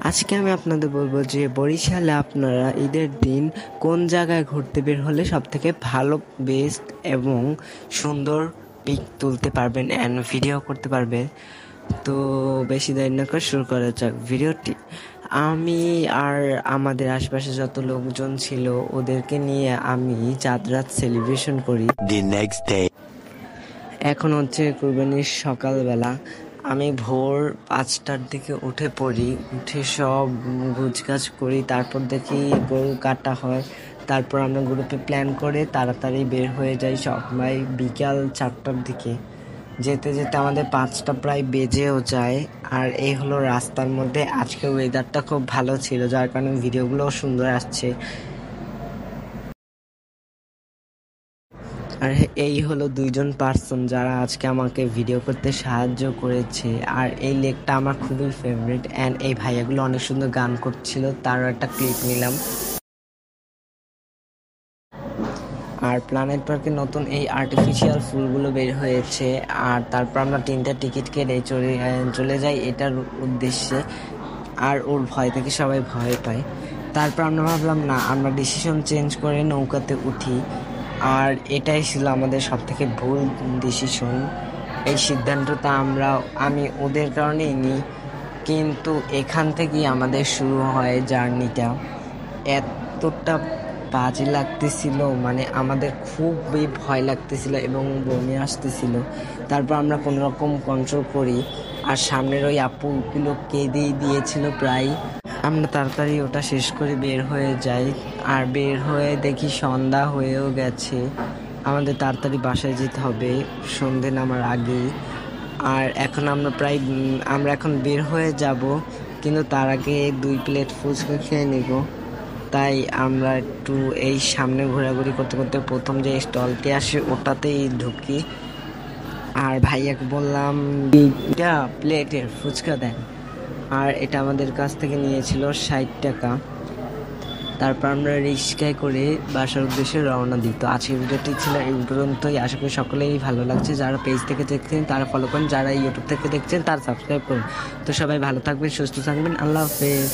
আজকে আমি আপনাদের বলবো যে বরিশালে আপনারা ঈদের দিন কোন জায়গায় ঘুরতে বের হলে সব থেকে ভালো বেস্ট এবং সুন্দর পিক তুলতে পারবেন অ্যান্ড ভিডিও করতে পারবেন। তো বেশি দেরি না করে শুরু করা যাক ভিডিওটি। আমি আর আমাদের আশেপাশে যত লোকজন ছিল ওদেরকে নিয়ে আমি চাঁদ রাত সেলিব্রেশন করি। এখন হচ্ছে কুরবানির সকালবেলা। আমি ভোর 5টার দিকে উঠে পড়ি, উঠে সব গুছগাছ করি, তারপর দেখি গরু কাটা হয়। তারপর আমরা গ্রুপে প্ল্যান করে তাড়াতাড়ি বের হয়ে যাই সবাই বিকাল 4টার দিকে। যেতে যেতে আমাদের 5টা প্রায় বেজেও যায়। আর এই হলো রাস্তার মধ্যে। আজকে ওয়েদারটা খুব ভালো ছিল, যার কারণে ভিডিওগুলোও সুন্দর আসছে। আর এই হলো 2জন পার্সন যারা আজকে আমাকে ভিডিও করতে সাহায্য করেছে। আর এই লেকটা আমার খুবই ফেভারিট অ্যান্ড এই ভাইয়াগুলো অনেক সুন্দর গান করছিল, তারও একটা ক্লিপ নিলাম। আর প্ল্যানেট পার্কে নতুন এই আর্টিফিশিয়াল ফুলগুলো বের হয়েছে। আর তারপর আমরা 3টা টিকিট কেটে চলে যাই এটার উদ্দেশ্যে। আর ওর ভয় থেকে সবাই ভয় পায়। তারপর আমরা ভাবলাম না, আমরা ডিসিশন চেঞ্জ করে নৌকাতে উঠি। আর এটাই ছিল আমাদের সব থেকে ভুল ডিসিশন। এই সিদ্ধান্তটা আমি ওদের কারণেই নিই, কিন্তু এখান থেকেই আমাদের শুরু হয় জার্নিটা। এতটা বাজে লাগতেছিল, মানে আমাদের খুবই ভয় লাগতেছিল এবং বমি আসতেছিল। তারপর আমরা কোনো রকম কন্ট্রোল করি। আর সামনের ওই আপুগুলো কেঁদেই দিয়েছিল প্রায়। আমরা তাড়াতাড়ি ওটা শেষ করে বের হয়ে যাই। আর বের হয়ে দেখি সন্ধ্যা হয়েও গেছে, আমাদের তাড়াতাড়ি বাসায় যেতে হবে সন্ধে নামার আগেই। আর এখন আমরা এখন বের হয়ে যাব, কিন্তু তার আগে 2 প্লেট ফুচকা খেয়ে নেব। তাই আমরা একটু এই সামনে ঘোরাঘুরি করতে করতে প্রথম যে স্টলটি আসে ওটাতেই ঢুকি। আর ভাইয়াকে বললাম 2টা প্লেটের ফুচকা দেন। আর এটা আমাদের কাছ থেকে নিয়েছিল 60 টাকা। তারপর আমরা রিক্সায় করে বাসার উদ্দেশ্যে রওনা দিই। তো আজকের ভিডিওটি ছিল এই পর্যন্তই। আশা করি সকলেই ভালো লাগছে। যারা পেজ থেকে দেখছেন তারা ফলো করুন, যারা ইউটিউব থেকে দেখছেন তারা সাবস্ক্রাইব করুন। তো সবাই ভালো থাকবেন, সুস্থ থাকবেন। আল্লাহ হাফেজ।